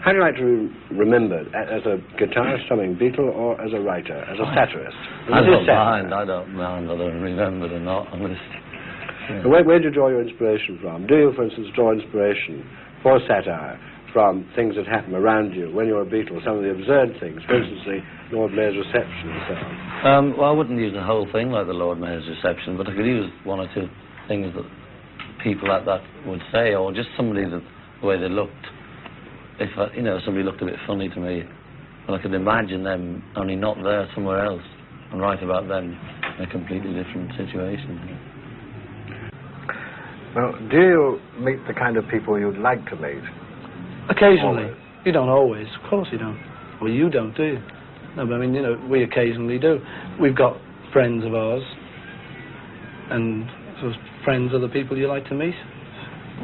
How do you like to remember, as a guitarist, strumming Beatle, or as a writer, as a satirist? I don't mind whether I'm remembered or not, honest. Yeah. So where do you draw your inspiration from? Do you, for instance, draw inspiration for satire from things that happen around you when you're a Beatle, some of the absurd things, for instance, the Lord Mayor's reception and so on? Well, I wouldn't use the whole thing like the Lord Mayor's reception, but I could use one or two things that people like that would say, or just somebody that, the way they looked. If somebody looked a bit funny to me, well, I could imagine them only not there, somewhere else, and write about them in a completely different situation. Well, do you meet the kind of people you'd like to meet? Occasionally. Always. You don't always. Of course you don't. Well, you don't, do you? No, but I mean, we occasionally do. We've got friends of ours, and so friends are the people you like to meet.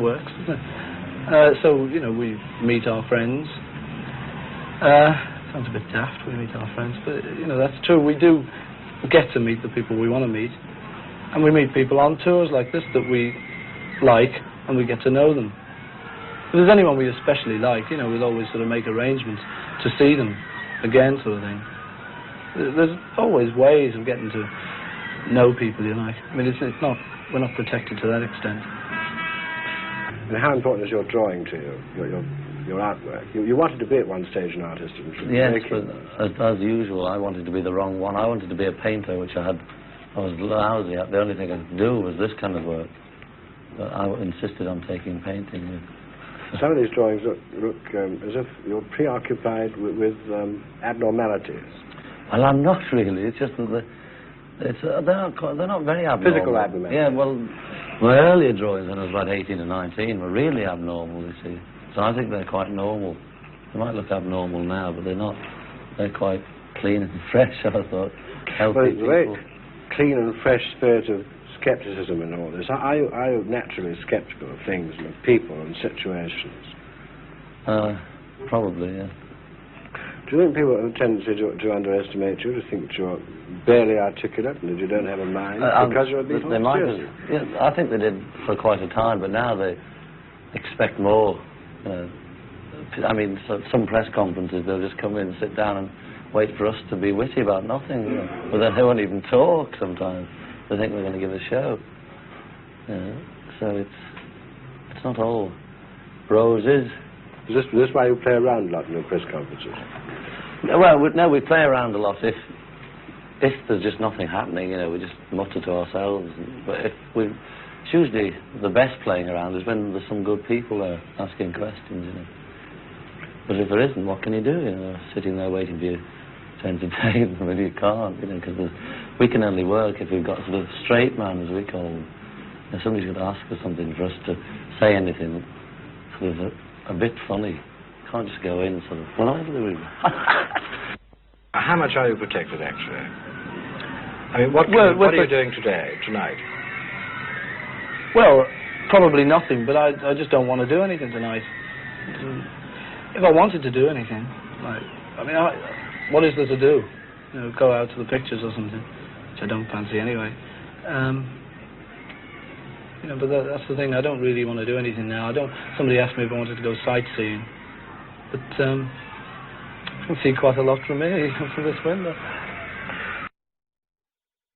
Works, doesn't it? So, we meet our friends. Sounds a bit daft, we meet our friends, but, that's true. We do get to meet the people we want to meet, and we meet people on tours like this that we like, and we get to know them. If there's anyone we especially like, we'll always sort of make arrangements to see them again, sort of thing. There's always ways of getting to know people you like. I mean, we're not protected to that extent. And how important is your drawing to you, your artwork? You wanted to be at one stage an artist. Yes, but as usual, I wanted to be the wrong one. I wanted to be a painter, which I was lousy at. The only thing I could do was this kind of work. But I insisted on taking painting. Yeah. Some of these drawings look as if you're preoccupied with abnormalities. Well, I'm not really. It's just that they're not very abnormal. Physical abnormalities. Yeah, well, my earlier drawings when I was about 18 or 19 were really abnormal, you see. So I think they're quite normal. They might look abnormal now, but they're not. They're quite clean and fresh, I thought. Healthy Well, it's a people. very clean and fresh spirit of scepticism in all this. Are you naturally sceptical of things and of people and situations? Probably, yeah. Do you think people have a tendency to underestimate you, to think that you're barely articulate and that you don't have a mind because you're a Beatle? They might have. Yeah, I think they did for quite a time, but now they expect more. I mean, some press conferences, they'll just come in and sit down and wait for us to be witty about nothing. But then they won't even talk sometimes. They think we're going to give a show. So it's not all roses. Is this why you play around a lot in your press conferences? Well, no, we play around a lot if there's just nothing happening, we just mutter to ourselves. But it's usually the best playing around is when there's some good people there asking questions, But if there isn't, what can you do, sitting there waiting for you to entertain them, and you can't, because we can only work if we've got sort of straight man, as we call them. If somebody's got to ask for something for us to say anything sort of a bit funny. You can't just go in sort of, well, I do. How much are you protected, actually? I mean, what are you doing tonight? Well, probably nothing, but I just don't want to do anything tonight. If I wanted to do anything, what is there to do? Go out to the pictures or something, which I don't fancy anyway. But that's the thing, I don't really want to do anything now. Somebody asked me if I wanted to go sightseeing, but I can see quite a lot from here, from this window.